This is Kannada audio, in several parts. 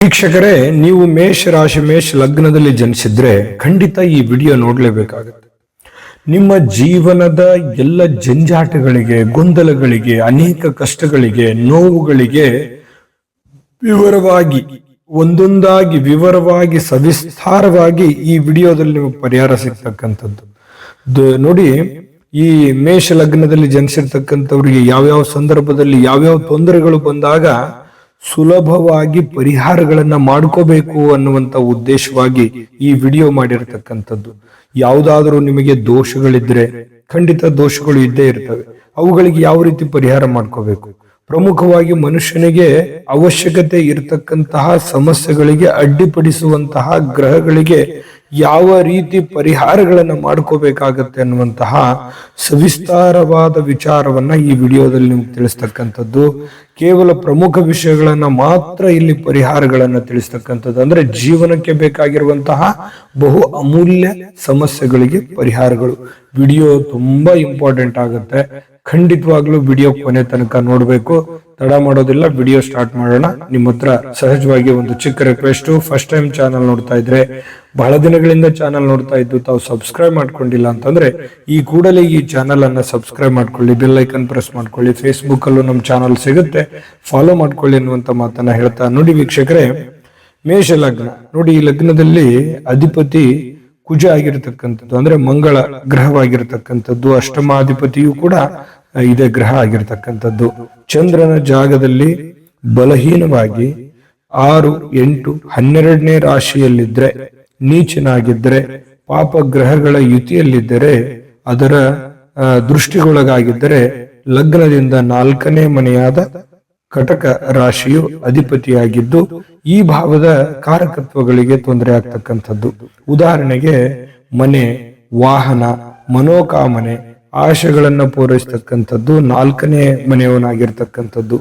ವೀಕ್ಷಕರೇ, ನೀವು ಮೇಷ ರಾಶಿ ಮೇಷ ಲಗ್ನದಲ್ಲಿ ಜನಿಸಿದ್ರೆ ಖಂಡಿತ ಈ ವಿಡಿಯೋ ನೋಡ್ಲೇಬೇಕಾಗುತ್ತೆ. ನಿಮ್ಮ ಜೀವನದ ಎಲ್ಲ ಜಂಜಾಟಗಳಿಗೆ, ಗೊಂದಲಗಳಿಗೆ, ಅನೇಕ ಕಷ್ಟಗಳಿಗೆ, ನೋವುಗಳಿಗೆ ಒಂದೊಂದಾಗಿ ವಿವರವಾಗಿ ಸವಿಸ್ತಾರವಾಗಿ ಈ ವಿಡಿಯೋದಲ್ಲಿ ನಿಮಗೆ ಪರಿಹಾರ ಸಿಗ್ತಕ್ಕಂಥದ್ದು. ನೋಡಿ, ಈ ಮೇಷ ಲಗ್ನದಲ್ಲಿ ಜನಿಸಿರ್ತಕ್ಕಂಥವ್ರಿಗೆ ಯಾವ್ಯಾವ ಸಂದರ್ಭದಲ್ಲಿ ಯಾವ್ಯಾವ ತೊಂದರೆಗಳು ಬಂದಾಗ ಸುಲಭವಾಗಿ ಪರಿಹಾರಗಳನ್ನ ಮಾಡ್ಕೋಬೇಕು ಅನ್ನುವಂತ ಉದ್ದೇಶವಾಗಿ ಈ ವಿಡಿಯೋ ಮಾಡಿರ್ತಕ್ಕಂಥದ್ದು. ಯಾವುದಾದ್ರೂ ನಿಮಗೆ ದೋಷಗಳಿದ್ರೆ ಖಂಡಿತ ದೋಷಗಳು ಇದ್ದೇ ಇರ್ತವೆ. ಅವುಗಳಿಗೆ ಯಾವ ರೀತಿ ಪರಿಹಾರ ಮಾಡ್ಕೋಬೇಕು, ಪ್ರಮುಖವಾಗಿ ಮನುಷ್ಯನಿಗೆ ಅವಶ್ಯಕತೆ ಇರತಕ್ಕಂತಹ ಸಮಸ್ಯೆಗಳಿಗೆ ಅಡ್ಡಿಪಡಿಸುವಂತಹ ಗ್ರಹಗಳಿಗೆ ಯಾವ ರೀತಿ ಪರಿಹಾರಗಳನ್ನ ಮಾಡ್ಕೋಬೇಕಾಗತ್ತೆ ಅನ್ನುವಂತಹ ಸವಿಸ್ತಾರವಾದ ವಿಚಾರವನ್ನ ಈ ವಿಡಿಯೋದಲ್ಲಿ ನಿಮ್ಗೆ ತಿಳಿಸ್ತಕ್ಕಂಥದ್ದು. ಕೇವಲ ಪ್ರಮುಖ ವಿಷಯಗಳನ್ನ ಮಾತ್ರ ಇಲ್ಲಿ ಪರಿಹಾರಗಳನ್ನ ತಿಳಿಸ್ತಕ್ಕಂಥದ್ದು. ಅಂದ್ರೆ ಜೀವನಕ್ಕೆ ಬೇಕಾಗಿರುವಂತಹ ಬಹು ಅಮೂಲ್ಯ ಸಮಸ್ಯೆಗಳಿಗೆ ಪರಿಹಾರಗಳು. ವಿಡಿಯೋ ತುಂಬಾ ಇಂಪಾರ್ಟೆಂಟ್ ಆಗುತ್ತೆ. ಖಂಡಿತವಾಗ್ಲೂ ವಿಡಿಯೋ ಕೊನೆ ತನಕ ನೋಡ್ಬೇಕು. ತಡ ಮಾಡೋದಿಲ್ಲ, ವಿಡಿಯೋ ಸ್ಟಾರ್ಟ್ ಮಾಡೋಣ. ನಿಮ್ಮ ಹತ್ರ ಸಹಜವಾಗಿ ಒಂದು ಚಿಕ್ಕ ರಿಕ್ವೆಸ್ಟ್. ಫಸ್ಟ್ ಟೈಮ್ ಚಾನಲ್ ನೋಡ್ತಾ ಇದ್ರೆ, ಬಹಳ ದಿನಗಳಿಂದ ಚಾನಲ್ ನೋಡ್ತಾ ಇದ್ದು ತಾವು ಸಬ್ಸ್ಕ್ರೈಬ್ ಮಾಡ್ಕೊಂಡಿಲ್ಲ ಅಂತಂದ್ರೆ ಈ ಕೂಡಲೇ ಈ ಚಾನಲ್ ಅನ್ನ ಸಬ್ಸ್ಕ್ರೈಬ್ ಮಾಡ್ಕೊಳ್ಳಿ, ಬೆಲ್ ಐಕನ್ ಪ್ರೆಸ್ ಮಾಡ್ಕೊಳ್ಳಿ. ಫೇಸ್ಬುಕ್ ಅಲ್ಲೂ ನಮ್ಮ ಚಾನಲ್ ಸಿಗುತ್ತೆ, ಫಾಲೋ ಮಾಡ್ಕೊಳ್ಳಿ ಅನ್ನುವಂತ ಮಾತನ್ನ ಹೇಳ್ತಾ, ನೋಡಿ ವೀಕ್ಷಕರೇ, ಮೇಷ ಲಗ್ನ ನೋಡಿ, ಈ ಲಗ್ನದಲ್ಲಿ ಅಧಿಪತಿ ಕುಜ ಆಗಿರತಕ್ಕಂಥದ್ದು, ಅಂದ್ರೆ ಮಂಗಳ ಗ್ರಹವಾಗಿರ್ತಕ್ಕಂಥದ್ದು. ಅಷ್ಟಮಾಧಿಪತಿಯು ಕೂಡ ಇದೇ ಗ್ರಹ ಆಗಿರ್ತಕ್ಕಂಥದ್ದು. ಚಂದ್ರನ ಜಾಗದಲ್ಲಿ ಬಲಹೀನವಾಗಿ 6, 8, 12ನೇ ರಾಶಿಯಲ್ಲಿದ್ರೆ, ನೀಚನಾಗಿದ್ದರೆ, ಪಾಪ ಗ್ರಹಗಳ ಯುತಿಯಲ್ಲಿದ್ದರೆ, ಅದರ ದೃಷ್ಟಿಗೊಳಗಾಗಿದ್ದರೆ, ಲಗ್ನದಿಂದ 4ನೇ ಮನೆಯಾದ ಕಟಕ ರಾಶಿಯು ಅಧಿಪತಿಯಾಗಿದ್ದು ಈ ಭಾವದ ಕಾರಕತ್ವಗಳಿಗೆ ತೊಂದರೆ ಆಗ್ತಕ್ಕಂಥದ್ದು. ಉದಾಹರಣೆಗೆ ಮನೆ, ವಾಹನ, ಮನೋಕಾಮನೆ, ಆಶೆಗಳನ್ನ ಪೂರೈಸ್ತಕ್ಕಂಥದ್ದು 4ನೇ ಮನೆಯವನಾಗಿರ್ತಕ್ಕಂಥದ್ದು.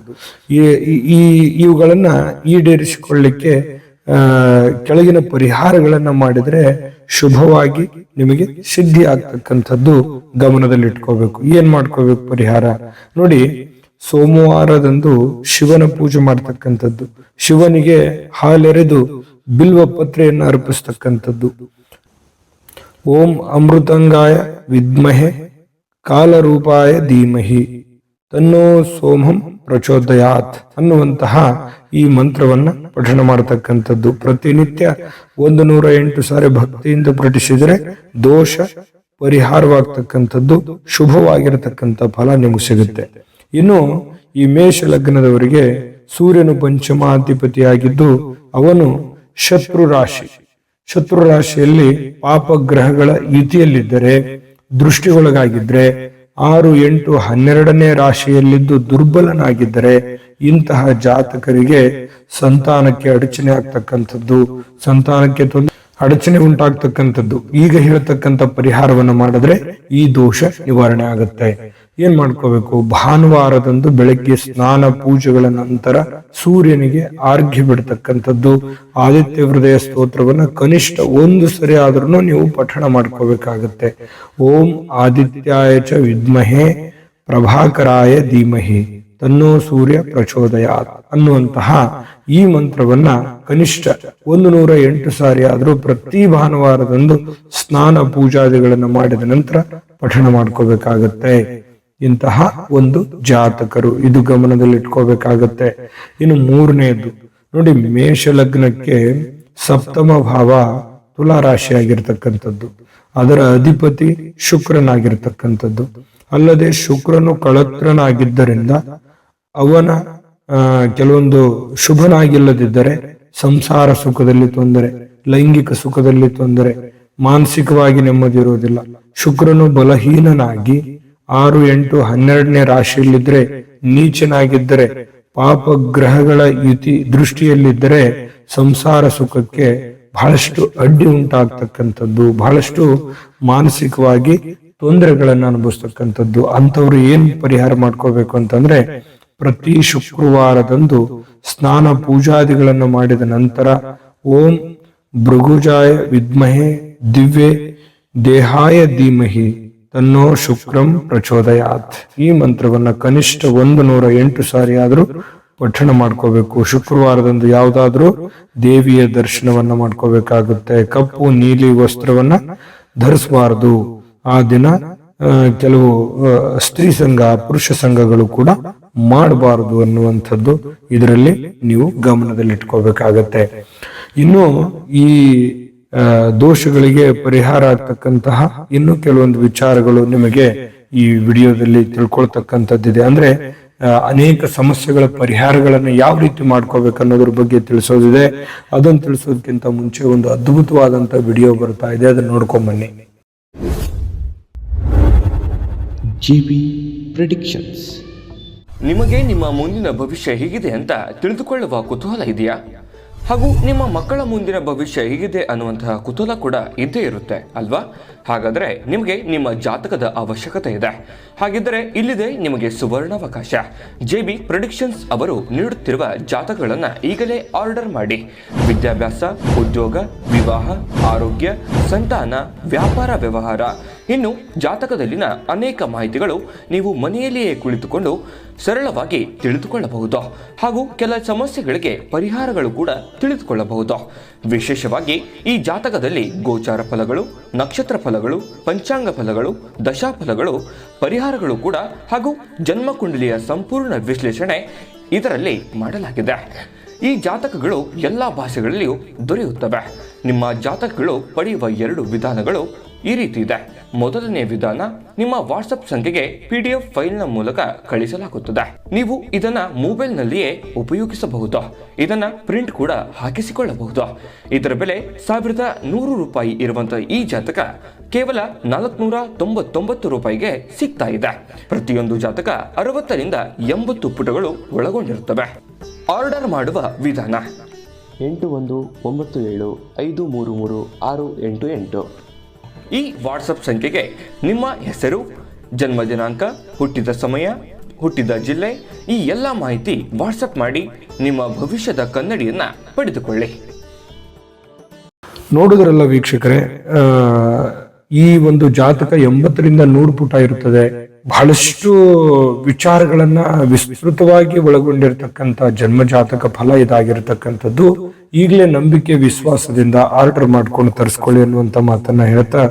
ಇವುಗಳನ್ನ ಈಡೇರಿಸಿಕೊಳ್ಳಿಕ್ಕೆ ಕೆಳಗಿನ ಪರಿಹಾರಗಳನ್ನ ಮಾಡಿದ್ರೆ ಶುಭವಾಗಿ ನಿಮಗೆ ಸಿದ್ಧಿ ಆಗ್ತಕ್ಕಂಥದ್ದು ಗಮನದಲ್ಲಿಟ್ಕೋಬೇಕು. ಏನ್ ಮಾಡ್ಕೋಬೇಕು ಪರಿಹಾರ ನೋಡಿ, ಸೋಮವಾರದಂದು ಶಿವನ ಪೂಜೆ ಮಾಡ್ತಕ್ಕಂಥದ್ದು, ಶಿವನಿಗೆ ಹಾಲೆರೆದು ಬಿಲ್ವ ಪತ್ರೆಯನ್ನು ಅರ್ಪಿಸ್ತಕ್ಕಂಥದ್ದು. ಓಂ ಅಮೃತಂಗಾಯ ವಿದ್ಮಹೆ ಕಾಲರೂಪಾಯ ಧೀಮಹಿ ತನ್ನೋ ಸೋಮಂ ಪ್ರಚೋದಯಾತ್ ಅನ್ನುವಂತಹ ಈ ಮಂತ್ರವನ್ನ ಪಠಣ ಮಾಡತಕ್ಕಂಥದ್ದು. ಪ್ರತಿನಿತ್ಯ 108 ಸಾರಿ ಭಕ್ತಿಯಿಂದ ಪಠಿಸಿದರೆ ದೋಷ ಪರಿಹಾರವಾಗ್ತಕ್ಕಂಥದ್ದು, ಶುಭವಾಗಿರತಕ್ಕಂಥ ಫಲ ನಿಮಗೆ ಸಿಗುತ್ತೆ. ಇನ್ನು ಈ ಮೇಷ ಲಗ್ನದವರಿಗೆ ಸೂರ್ಯನು ಪಂಚಮಾಧಿಪತಿಯಾಗಿದ್ದು ಅವನು ಶತ್ರು ರಾಶಿಯಲ್ಲಿ ಪಾಪ ಗ್ರಹಗಳ ಯುತಿಯಲ್ಲಿದ್ದರೆ, ದೃಷ್ಟಿಗೊಳಗಾಗಿದ್ರೆ, 6, 8, 12ನೇ ರಾಶಿಯಲ್ಲಿದ್ದು ದುರ್ಬಲನಾಗಿದ್ದರೆ ಇಂತಹ ಜಾತಕರಿಗೆ ಸಂತಾನಕ್ಕೆ ಅಡಚಣೆ ಆಗ್ತಕ್ಕಂಥದ್ದು, ಸಂತಾನಕ್ಕೆ ಅಡಚಣೆ ಉಂಟಾಗ್ತಕ್ಕಂಥದ್ದು. ಈಗ ಹೇಳ್ತಕ್ಕಂಥ ಪರಿಹಾರವನ್ನು ಮಾಡಿದ್ರೆ ಈ ದೋಷ ನಿವಾರಣೆ ಆಗುತ್ತೆ. ಏನ್ ಮಾಡ್ಕೋಬೇಕು, ಭಾನುವಾರದಂದು ಬೆಳಗ್ಗೆ ಸ್ನಾನ ಪೂಜೆಗಳ ನಂತರ ಸೂರ್ಯನಿಗೆ ಆರ್ಘ್ಯ ಬಿಡ್ತಕ್ಕಂಥದ್ದು. ಆದಿತ್ಯ ಹೃದಯ ಸ್ತೋತ್ರವನ್ನ ಕನಿಷ್ಠ 1 ಸರಿ ಆದ್ರೂ ನೀವು ಪಠಣ ಮಾಡ್ಕೋಬೇಕಾಗತ್ತೆ. ಓಂ ಆದಿತ್ಯಾಯ ಚ ವಿದ್ಮಹೆ ಪ್ರಭಾಕರಾಯ ಧೀಮಹಿ ತನ್ನೋ ಸೂರ್ಯ ಪ್ರಚೋದಯಾತ್ ಅನ್ನುವಂತಹ ಈ ಮಂತ್ರವನ್ನ ಕನಿಷ್ಠ 108 ಸಾರಿ ಆದ್ರೂ ಪ್ರತಿ ಭಾನುವಾರದಂದು ಸ್ನಾನ ಪೂಜಾದಿಗಳನ್ನ ಮಾಡಿದ ನಂತರ ಪಠಣ ಮಾಡ್ಕೋಬೇಕಾಗತ್ತೆ. ಇಂತಹ ಒಂದು ಜಾತಕರು ಇದು ಗಮನದಲ್ಲಿಟ್ಕೋಬೇಕಾಗತ್ತೆ. ಇನ್ನು 3ನೇದು ನೋಡಿ, ಮೇಷ ಲಗ್ನಕ್ಕೆ ಸಪ್ತಮ ಭಾವ ತುಲಾ ರಾಶಿ ಆಗಿರ್ತಕ್ಕಂಥದ್ದು, ಅದರ ಅಧಿಪತಿ ಶುಕ್ರನಾಗಿರ್ತಕ್ಕಂಥದ್ದು. ಅಲ್ಲದೆ ಶುಕ್ರನು ಕಳತ್ರನಾಗಿದ್ದರಿಂದ ಅವನ ಕೆಲವೊಂದು ಶುಭನಾಗಿಲ್ಲದಿದ್ದರೆ ಸಂಸಾರ ಸುಖದಲ್ಲಿ ತೊಂದರೆ, ಲೈಂಗಿಕ ಸುಖದಲ್ಲಿ ತೊಂದರೆ, ಮಾನಸಿಕವಾಗಿ ನೆಮ್ಮದಿ ಇರುವುದಿಲ್ಲ. ಶುಕ್ರನು ಬಲಹೀನನಾಗಿ 6, 8, 12ನೇ ರಾಶಿಯಲ್ಲಿದ್ರೆ, ನೀಚನಾಗಿದ್ದರೆ, ಪಾಪ ಗ್ರಹಗಳ ಯುತಿ ದೃಷ್ಟಿಯಲ್ಲಿದ್ದರೆ ಸಂಸಾರ ಸುಖಕ್ಕೆ ಬಹಳಷ್ಟು ಅಡ್ಡಿ ಉಂಟಾಗ್ತಕ್ಕಂಥದ್ದು, ಬಹಳಷ್ಟು ಮಾನಸಿಕವಾಗಿ ತೊಂದರೆಗಳನ್ನ ಅನುಭವಿಸ್ತಕ್ಕಂಥದ್ದು. ಅಂಥವ್ರು ಏನ್ ಪರಿಹಾರ ಮಾಡ್ಕೋಬೇಕು ಅಂತಂದ್ರೆ, ಪ್ರತಿ ಶುಕ್ರವಾರದಂದು ಸ್ನಾನ ಪೂಜಾದಿಗಳನ್ನು ಮಾಡಿದ ನಂತರ ಓಂ ಭೃಗುಜಾಯ ವಿದ್ಮಹೆ ದಿವ್ಯೆ ದೇಹಾಯ ಧೀಮಹಿ ತನ್ನೋ ಶುಕ್ರಂ ಪ್ರಚೋದಯಾತ್ ಈ ಮಂತ್ರವನ್ನ ಕನಿಷ್ಠ 108 ಸಾರಿ ಆದ್ರೂ ಪಠಣ ಮಾಡ್ಕೋಬೇಕು. ಶುಕ್ರವಾರದಂದು ಯಾವುದಾದ್ರೂ ದೇವಿಯ ದರ್ಶನವನ್ನ ಮಾಡ್ಕೋಬೇಕಾಗುತ್ತೆ. ಕಪ್ಪು ನೀಲಿ ವಸ್ತ್ರವನ್ನ ಧರಿಸಬಾರದು. ಆ ದಿನ ಕೆಲವು ಸ್ತ್ರೀ ಸಂಘ ಪುರುಷ ಸಂಘಗಳು ಕೂಡ ಮಾಡಬಾರದು ಅನ್ನುವಂಥದ್ದು ಇದರಲ್ಲಿ ನೀವು ಗಮನದಲ್ಲಿಟ್ಕೋಬೇಕಾಗತ್ತೆ. ಇನ್ನು ಈ ದೋಷಗಳಿಗೆ ಪರಿಹಾರ ಆಗ್ತಕ್ಕಂತಹ ಇನ್ನು ಕೆಲವೊಂದು ವಿಚಾರಗಳು ನಿಮಗೆ ಈ ವಿಡಿಯೋದಲ್ಲಿ ತಿಳ್ಕೊಳ್ತಕ್ಕಂಥದ್ದಿದೆ. ಅಂದ್ರೆ ಅನೇಕ ಸಮಸ್ಯೆಗಳ ಪರಿಹಾರಗಳನ್ನ ಯಾವ ರೀತಿ ಮಾಡ್ಕೋಬೇಕು ಅನ್ನೋದ್ರ ಬಗ್ಗೆ ತಿಳಿಸೋದಿದೆ. ಅದನ್ನು ತಿಳಿಸೋದಕ್ಕಿಂತ ಮುಂಚೆ ಒಂದು ಅದ್ಭುತವಾದಂತ ವಿಡಿಯೋ ಬರ್ತಾ ಇದೆ, ಅದನ್ನ ನೋಡ್ಕೊಂಡ್ ಬನ್ನಿ. JB predictions. ನಿಮಗೆ ನಿಮ್ಮ ಮುಂದಿನ ಭವಿಷ್ಯ ಹೇಗಿದೆ ಅಂತ ತಿಳಿದುಕೊಳ್ಳುವ ಕುತೂಹಲ ಇದೆಯಾ? ಹಾಗೂ ನಿಮ್ಮ ಮಕ್ಕಳ ಮುಂದಿನ ಭವಿಷ್ಯ ಹೇಗಿದೆ ಅನ್ನುವಂತಹ ಕುತೂಹಲ ಕೂಡ ಇದ್ದೇ ಇರುತ್ತೆ ಅಲ್ವಾ? ಹಾಗಾದರೆ ನಿಮಗೆ ನಿಮ್ಮ ಜಾತಕದ ಅವಶ್ಯಕತೆ ಇದೆ. ಹಾಗಿದ್ದರೆ ಇಲ್ಲಿದೆ ನಿಮಗೆ ಸುವರ್ಣಾವಕಾಶ. JB ಪ್ರೆಡಿಕ್ಷನ್ಸ್ ಅವರು ನೀಡುತ್ತಿರುವ ಜಾತಕಗಳನ್ನು ಈಗಲೇ ಆರ್ಡರ್ ಮಾಡಿ. ವಿದ್ಯಾಭ್ಯಾಸ, ಉದ್ಯೋಗ, ವಿವಾಹ, ಆರೋಗ್ಯ, ಸಂತಾನ, ವ್ಯಾಪಾರ ವ್ಯವಹಾರ, ಇನ್ನು ಜಾತಕದಲ್ಲಿನ ಅನೇಕ ಮಾಹಿತಿಗಳು ನೀವು ಮನೆಯಲ್ಲಿಯೇ ಕುಳಿತುಕೊಂಡು ಸರಳವಾಗಿ ತಿಳಿದುಕೊಳ್ಳಬಹುದು. ಹಾಗೂ ಕೆಲ ಸಮಸ್ಯೆಗಳಿಗೆ ಪರಿಹಾರಗಳು ಕೂಡ ತಿಳಿದುಕೊಳ್ಳಬಹುದು. ವಿಶೇಷವಾಗಿ ಈ ಜಾತಕದಲ್ಲಿ ಗೋಚಾರ ಫಲಗಳು, ನಕ್ಷತ್ರ ಫಲಗಳು, ಪಂಚಾಂಗ ಫಲಗಳು, ದಶಾಫಲಗಳು, ಪರಿಹಾರಗಳು ಕೂಡ ಹಾಗೂ ಜನ್ಮಕುಂಡಲಿಯ ಸಂಪೂರ್ಣ ವಿಶ್ಲೇಷಣೆ ಇದರಲ್ಲಿ ಮಾಡಲಾಗಿದೆ. ಈ ಜಾತಕಗಳು ಎಲ್ಲ ಭಾಷೆಗಳಲ್ಲಿಯೂ ದೊರೆಯುತ್ತವೆ. ನಿಮ್ಮ ಜಾತಕಗಳು ಪಡೆಯುವ 2 ವಿಧಾನಗಳು ಈ ರೀತಿ ಇದೆ. ಮೊದಲನೇ ವಿಧಾನ, ನಿಮ್ಮ ವಾಟ್ಸಪ್ ಸಂಖ್ಯೆಗೆ PDF ಫೈಲ್ನ ಮೂಲಕ ಕಳಿಸಲಾಗುತ್ತದೆ. ನೀವು ಇದನ್ನ ಮೊಬೈಲ್ನಲ್ಲಿಯೇ ಉಪಯೋಗಿಸಬಹುದು. ಇದನ್ನ ಪ್ರಿಂಟ್ ಕೂಡ ಹಾಕಿಸಿಕೊಳ್ಳಬಹುದು. ಇದರ ಬೆಲೆ 1100 ರೂಪಾಯಿ ಇರುವಂತಹ ಈ ಜಾತಕ ಕೇವಲ 499 ರೂಪಾಯಿಗೆ ಸಿಗ್ತಾ ಇದೆ. ಪ್ರತಿಯೊಂದು ಜಾತಕ 60 ರಿಂದ 80 ಪುಟಗಳು ಒಳಗೊಂಡಿರುತ್ತವೆ. ಆರ್ಡರ್ ಮಾಡುವ ವಿಧಾನ: 8197533688. ಈ ವಾಟ್ಸಪ್ ಸಂಖ್ಯೆಗೆ ನಿಮ್ಮ ಹೆಸರು, ಜನ್ಮ ದಿನಾಂಕ, ಹುಟ್ಟಿದ ಸಮಯ, ಹುಟ್ಟಿದ ಜಿಲ್ಲೆ, ಈ ಎಲ್ಲ ಮಾಹಿತಿ ವಾಟ್ಸಪ್ ಮಾಡಿ ನಿಮ್ಮ ಭವಿಷ್ಯದ ಕನ್ನಡಿಯನ್ನ ಪಡೆದುಕೊಳ್ಳಿ. ನೋಡುದ್ರಲ್ಲ ವೀಕ್ಷಕರೇ, ಈ ಒಂದು ಜಾತಕ 80 ರಿಂದ 100 ಪುಟ ಇರುತ್ತದೆ. ಬಹಳಷ್ಟು ವಿಚಾರಗಳನ್ನ ವಿಸ್ತೃತವಾಗಿ ಒಳಗೊಂಡಿರ್ತಕ್ಕಂಥ ಜನ್ಮ ಜಾತಕ ಫಲ ಇದಾಗಿರ್ತಕ್ಕಂಥದ್ದು. ಈಗಲೇ ನಂಬಿಕೆ ವಿಶ್ವಾಸದಿಂದ ಆರ್ಡರ್ ಮಾಡ್ಕೊಂಡು ತರಿಸ್ಕೊಳ್ಳಿ ಅನ್ನುವಂತ ಮಾತನ್ನ ಹೇಳ್ತಾ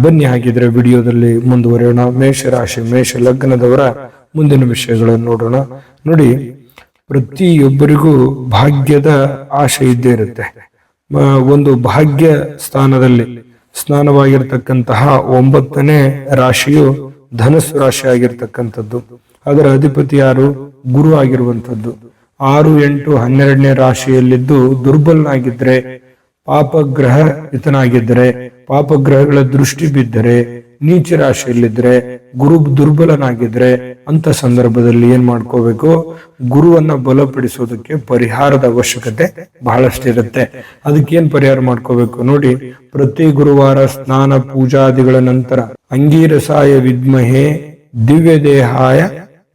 ಬನ್ನಿ. ಹಾಗಿದ್ರೆ ವಿಡಿಯೋದಲ್ಲಿ ಮುಂದುವರಿಯೋಣ. ಮೇಷರಾಶಿ ಮೇಷ ಲಗ್ನದವರ ಮುಂದಿನ ವಿಷಯಗಳನ್ನು ನೋಡೋಣ. ನೋಡಿ, ಪ್ರತಿಯೊಬ್ಬರಿಗೂ ಭಾಗ್ಯದ ಆಶೆ ಇದ್ದೇ ಇರುತ್ತೆ. ಒಂದು ಭಾಗ್ಯ ಸ್ಥಾನದಲ್ಲಿ ಸ್ನಾನವಾಗಿರ್ತಕ್ಕಂತಹ 9ನೇ ರಾಶಿಯು ಧನಸ್ಸು ರಾಶಿ ಆಗಿರ್ತಕ್ಕಂಥದ್ದು. ಅದರ ಅಧಿಪತಿ ಯಾರು? ಗುರು ಆಗಿರುವಂಥದ್ದು. 6, 8, 12ನೇ ರಾಶಿಯಲ್ಲಿದ್ದು ದುರ್ಬಲನಾಗಿದ್ರೆ, ಪಾಪಗ್ರಹ ಹಿತನಾಗಿದ್ದರೆ, ಪಾಪಗ್ರಹಗಳ ದೃಷ್ಟಿ ಬಿದ್ದರೆ, ನೀಚ ರಾಶಿಯಲ್ಲಿದ್ರೆ, ಗುರು ದುರ್ಬಲನಾಗಿದ್ರೆ ಅಂತ ಸಂದರ್ಭದಲ್ಲಿ ಏನ್ ಮಾಡ್ಕೋಬೇಕು? ಗುರುವನ್ನ ಬಲಪಡಿಸೋದಕ್ಕೆ ಪರಿಹಾರದ ಅವಶ್ಯಕತೆ ಬಹಳಷ್ಟಿರುತ್ತೆ. ಅದಕ್ಕೇನ್ ಪರಿಹಾರ ಮಾಡ್ಕೋಬೇಕು ನೋಡಿ. ಪ್ರತಿ ಗುರುವಾರ ಸ್ನಾನ ಪೂಜಾದಿಗಳ ನಂತರ ಅಂಗೀರಸಾಯ ವಿದ್ಮಹೇ ದಿವ್ಯ ದೇಹಾಯ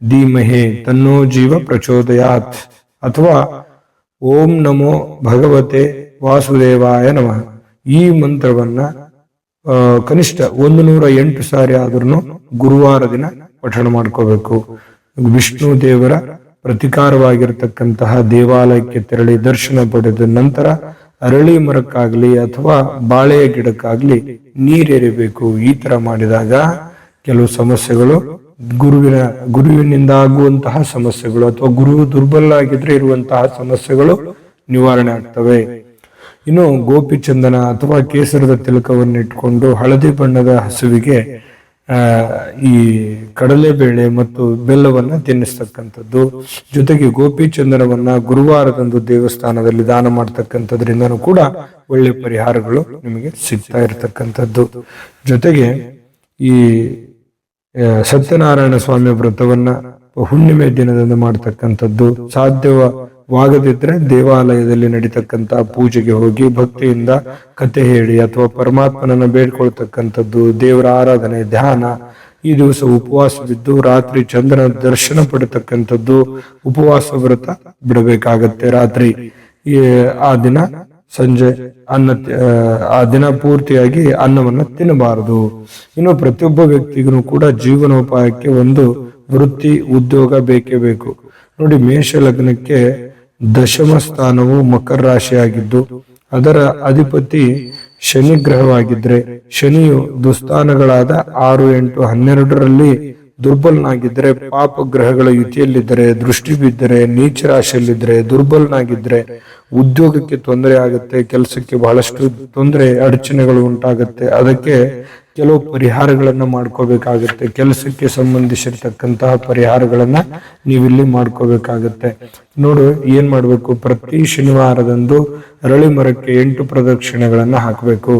ಧೀಮಹೇ ತನ್ನೋ ಜೀವ ಪ್ರಚೋದಯಾತ್ ಅಥವಾ ಓಂ ನಮೋ ಭಗವತೆ ವಾಸುದೇವಾಯ ನಮಃ ಈ ಮಂತ್ರವನ್ನ ಕನಿಷ್ಠ 108 ಸಾರಿ ಆದ್ರೂ ಗುರುವಾರ ದಿನ ಪಠಣ ಮಾಡ್ಕೋಬೇಕು. ವಿಷ್ಣು ದೇವರ ಪ್ರತಿಕಾರವಾಗಿರ್ತಕ್ಕಂತಹ ದೇವಾಲಯಕ್ಕೆ ತೆರಳಿ ದರ್ಶನ ಪಡೆದ ನಂತರ ಅರಳಿ ಮರಕ್ಕಾಗ್ಲಿ ಅಥವಾ ಬಾಳೆಯ ಗಿಡಕ್ಕಾಗ್ಲಿ ನೀರೆರಿಬೇಕು. ಈ ತರ ಮಾಡಿದಾಗ ಕೆಲವು ಸಮಸ್ಯೆಗಳು, ಗುರುವಿನಿಂದ ಆಗುವಂತಹ ಸಮಸ್ಯೆಗಳು ಅಥವಾ ಗುರು ದುರ್ಬಲ ಆಗಿದ್ರೆ ಇರುವಂತಹ ಸಮಸ್ಯೆಗಳು ನಿವಾರಣೆ ಆಗ್ತವೆ. ಇನ್ನು ಗೋಪಿ ಚಂದನ ಅಥವಾ ಕೇಸರದ ತಿಲಕವನ್ನು ಇಟ್ಕೊಂಡು ಹಳದಿ ಬಣ್ಣದ ಹಸುವಿಗೆ ಈ ಕಡಲೆಬೇಳೆ ಮತ್ತು ಬೆಲ್ಲವನ್ನ ತಿನ್ನಿಸ್ತಕ್ಕಂಥದ್ದು. ಜೊತೆಗೆ ಗೋಪಿ ಚಂದನವನ್ನ ಗುರುವಾರದಂದು ದೇವಸ್ಥಾನದಲ್ಲಿ ದಾನ ಮಾಡ್ತಕ್ಕಂಥದ್ರಿಂದನೂ ಕೂಡ ಒಳ್ಳೆ ಪರಿಹಾರಗಳು ನಿಮಗೆ ಸಿಗ್ತಾ ಇರತಕ್ಕಂಥದ್ದು. ಜೊತೆಗೆ ಈ ಸತ್ಯನಾರಾಯಣ ಸ್ವಾಮಿ ವ್ರತವನ್ನ ಹುಣ್ಣಿಮೆ ದಿನದಂದು ಮಾಡ್ತಕ್ಕಂಥದ್ದು. ಸಾಧ್ಯವಾಗದಿದ್ರೆ ದೇವಾಲಯದಲ್ಲಿ ನಡೀತಕ್ಕಂತ ಪೂಜೆಗೆ ಹೋಗಿ ಭಕ್ತಿಯಿಂದ ಕತೆ ಹೇಳಿ ಅಥವಾ ಪರಮಾತ್ಮನನ್ನ ಬೇಡ್ಕೊಳ್ತಕ್ಕಂಥದ್ದು, ದೇವರ ಆರಾಧನೆ, ಧ್ಯಾನ. ಈ ದಿವಸ ಉಪವಾಸವಿದ್ದು ರಾತ್ರಿ ಚಂದ್ರನ ದರ್ಶನ ಪಡತಕ್ಕಂಥದ್ದು. ಉಪವಾಸ ವ್ರತ ಬಿಡಬೇಕಾಗತ್ತೆ ರಾತ್ರಿ. ಆ ದಿನ ಸಂಜೆ ಆ ದಿನ ಪೂರ್ತಿಯಾಗಿ ಅನ್ನವನ್ನ ತಿನ್ನಬಾರದು. ಇನ್ನು ಪ್ರತಿಯೊಬ್ಬ ವ್ಯಕ್ತಿಗೂ ಕೂಡ ಜೀವನೋಪಾಯಕ್ಕೆ ಒಂದು ವೃತ್ತಿ, ಉದ್ಯೋಗ ಬೇಕೇ ಬೇಕು. ನೋಡಿ, ಮೇಷ ಲಗ್ನಕ್ಕೆ ದಶಮ ಸ್ಥಾನವು ಮಕರ ರಾಶಿಯಾಗಿದ್ದು ಅದರ ಅಧಿಪತಿ ಶನಿ ಗ್ರಹವಾಗಿದ್ರೆ, ಶನಿಯು ದುಸ್ಥಾನಗಳಾದ 6, 8, 12ರಲ್ಲಿ ದುರ್ಬಲನಾಗಿದ್ರೆ, ಪಾಪ ಗ್ರಹಗಳ ಯುತಿಯಲ್ಲಿದ್ದರೆ, ದೃಷ್ಟಿ ಬಿದ್ದರೆ, ನೀಚ ರಾಶಿಯಲ್ಲಿದ್ರೆ, ದುರ್ಬಲನಾಗಿದ್ರೆ ಉದ್ಯೋಗಕ್ಕೆ ತೊಂದರೆ ಆಗುತ್ತೆ, ಕೆಲಸಕ್ಕೆ ಬಹಳಷ್ಟು ತೊಂದರೆ ಅಡಚಣೆಗಳು ಉಂಟಾಗುತ್ತೆ. ಅದಕ್ಕೆ ಕೆಲವು ಪರಿಹಾರಗಳನ್ನ ಮಾಡ್ಕೋಬೇಕಾಗತ್ತೆ. ಕೆಲಸಕ್ಕೆ ಸಂಬಂಧಿಸಿರ್ತಕ್ಕಂತಹ ಪರಿಹಾರಗಳನ್ನ ನೀವಿಲ್ಲಿ ಮಾಡ್ಕೋಬೇಕಾಗತ್ತೆ. ನೋಡು, ಏನ್ ಮಾಡ್ಬೇಕು, ಪ್ರತಿ ಶನಿವಾರದಂದು ಅರಳಿ ಮರಕ್ಕೆ 8 ಪ್ರದಕ್ಷಿಣೆಗಳನ್ನ ಹಾಕಬೇಕು.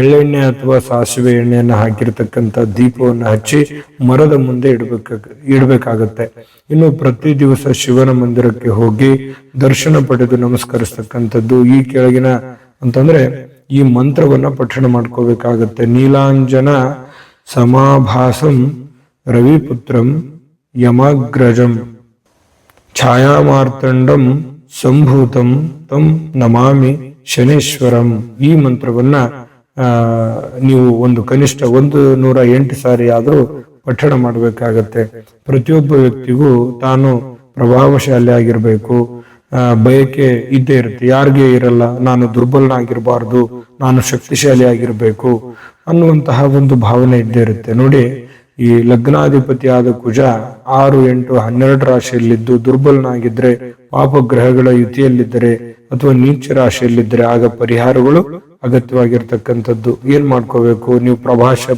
ಎಳ್ಳೆಣ್ಣೆ ಅಥವಾ ಸಾಸಿವೆ ಎಣ್ಣೆಯನ್ನ ಹಾಕಿರ್ತಕ್ಕಂಥ ದೀಪವನ್ನು ಹಚ್ಚಿ ಮರದ ಮುಂದೆ ಇಡಬೇಕಾಗತ್ತೆ. ಇನ್ನು ಪ್ರತಿ ದಿವಸ ಶಿವನ ಮಂದಿರಕ್ಕೆ ಹೋಗಿ ದರ್ಶನ ಪಡೆದು ನಮಸ್ಕರಿಸ್ತಕ್ಕಂಥದ್ದು. ಈ ಕೆಳಗಿನ ಅಂತಂದ್ರೆ ಈ ಮಂತ್ರವನ್ನ ಪಠಣ ಮಾಡ್ಕೋಬೇಕಾಗತ್ತೆ. ನೀಲಾಂಜನ ಸಮಾಭಾಸಂ ರವಿಪುತ್ರಂ ಯಮಗ್ರಜಂ ಛಾಯಾಮಾರ್ತಂಡಂ ಸಂಭೂತಂ ತಂ ನಮಾಮಿ ಶನೇಶ್ವರಂ. ಈ ಮಂತ್ರವನ್ನ ನೀವು ಕನಿಷ್ಠ 108 ಸಾರಿ ಆದ್ರೂ ಪಠಣ ಮಾಡಬೇಕಾಗತ್ತೆ. ಪ್ರತಿಯೊಬ್ಬ ವ್ಯಕ್ತಿಗೂ ತಾನು ಪ್ರಭಾವಶಾಲಿ ಆಗಿರ್ಬೇಕು, ಬಯಕೆ ಇದ್ದೇ ಇರುತ್ತೆ. ಯಾರಿಗೆ ಇರಲ್ಲ, ನಾನು ದುರ್ಬಲನಾಗಿರ್ಬಾರ್ದು, ನಾನು ಶಕ್ತಿಶಾಲಿ ಆಗಿರ್ಬೇಕು ಅನ್ನುವಂತಹ ಒಂದು ಭಾವನೆ ಇದ್ದೇ ಇರುತ್ತೆ. ನೋಡಿ, ಈ ಲಗ್ನಾಧಿಪತಿಯಾದ ಕುಜ 6, 8, 12 ರಾಶಿಯಲ್ಲಿದ್ದು ದುರ್ಬಲನಾಗಿದ್ರೆ, ಪಾಪ ಗ್ರಹಗಳ ಯುತಿಯಲ್ಲಿದ್ದರೆ ಅಥವಾ ನೀಚ ರಾಶಿಯಲ್ಲಿದ್ದರೆ ಆಗ ಪರಿಹಾರಗಳು ಅಗತ್ಯವಾಗಿರ್ತಕ್ಕಂಥದ್ದು. ಏನ್ ಮಾಡ್ಕೋಬೇಕು, ನೀವು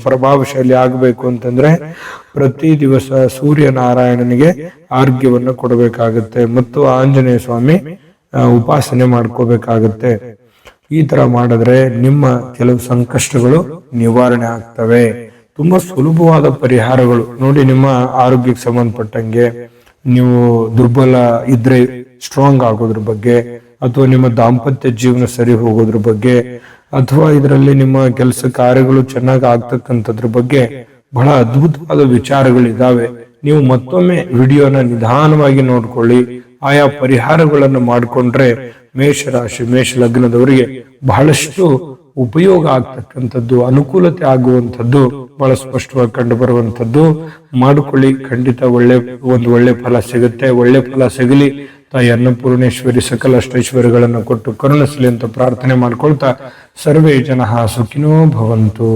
ಪ್ರಭಾವಶಾಲಿ ಆಗಬೇಕು ಅಂತಂದ್ರೆ ಪ್ರತಿ ದಿವಸ ಸೂರ್ಯನಾರಾಯಣನಿಗೆ ಆರ್ಘ್ಯವನ್ನು ಕೊಡಬೇಕಾಗತ್ತೆ ಮತ್ತು ಆಂಜನೇಯ ಸ್ವಾಮಿ ಉಪಾಸನೆ ಮಾಡ್ಕೋಬೇಕಾಗತ್ತೆ. ಈ ತರ ಮಾಡಿದ್ರೆ ನಿಮ್ಮ ಕೆಲವು ಸಂಕಷ್ಟಗಳು ನಿವಾರಣೆ ಆಗ್ತವೆ. ತುಂಬಾ ಸುಲಭವಾದ ಪರಿಹಾರಗಳು. ನೋಡಿ, ನಿಮ್ಮ ಆರೋಗ್ಯಕ್ಕೆ ಸಂಬಂಧಪಟ್ಟಂಗೆ, ನೀವು ದುರ್ಬಲ ಇದ್ರೆ ಸ್ಟ್ರಾಂಗ್ ಆಗೋದ್ರ ಬಗ್ಗೆ, ಅಥವಾ ನಿಮ್ಮ ದಾಂಪತ್ಯ ಜೀವನ ಸರಿ ಹೋಗೋದ್ರ ಬಗ್ಗೆ, ಅಥವಾ ಇದರಲ್ಲಿ ನಿಮ್ಮ ಕೆಲಸ ಕಾರ್ಯಗಳು ಚೆನ್ನಾಗಿ ಆಗ್ತಕ್ಕಂಥದ್ರ ಬಗ್ಗೆ ಬಹಳ ಅದ್ಭುತವಾದ ವಿಚಾರಗಳಿದಾವೆ. ನೀವು ಮತ್ತೊಮ್ಮೆ ವಿಡಿಯೋನ ನಿಧಾನವಾಗಿ ನೋಡ್ಕೊಳ್ಳಿ. ಆಯಾ ಪರಿಹಾರಗಳನ್ನು ಮಾಡಿಕೊಂಡ್ರೆ ಮೇಷ ಲಗ್ನದವರಿಗೆ ಬಹಳಷ್ಟು ಉಪಯೋಗ ಆಗ್ತಕ್ಕಂಥದ್ದು, ಅನುಕೂಲತೆ ಆಗುವಂಥದ್ದು ಬಹಳ ಸ್ಪಷ್ಟವಾಗಿ ಕಂಡು ಬರುವಂಥದ್ದು. ಮಾಡಿಕೊಳ್ಳಿ, ಖಂಡಿತ ಒಳ್ಳೆ ಫಲ ಸಿಗುತ್ತೆ. ಒಳ್ಳೆ ಫಲ ಸಿಗಲಿ. ತಾಯಿ ಅನ್ನಪೂರ್ಣೇಶ್ವರಿ ಸಕಲ ಅಷ್ಟೈಶ್ವರ್ಯಗಳನ್ನು ಕೊಟ್ಟು ಕರುಣಿಸಲಿ ಅಂತ ಪ್ರಾರ್ಥನೆ ಮಾಡ್ಕೊಳ್ತಾ ಸರ್ವೇ ಜನಃ ಸುಖಿನೋ ಭವಂತು.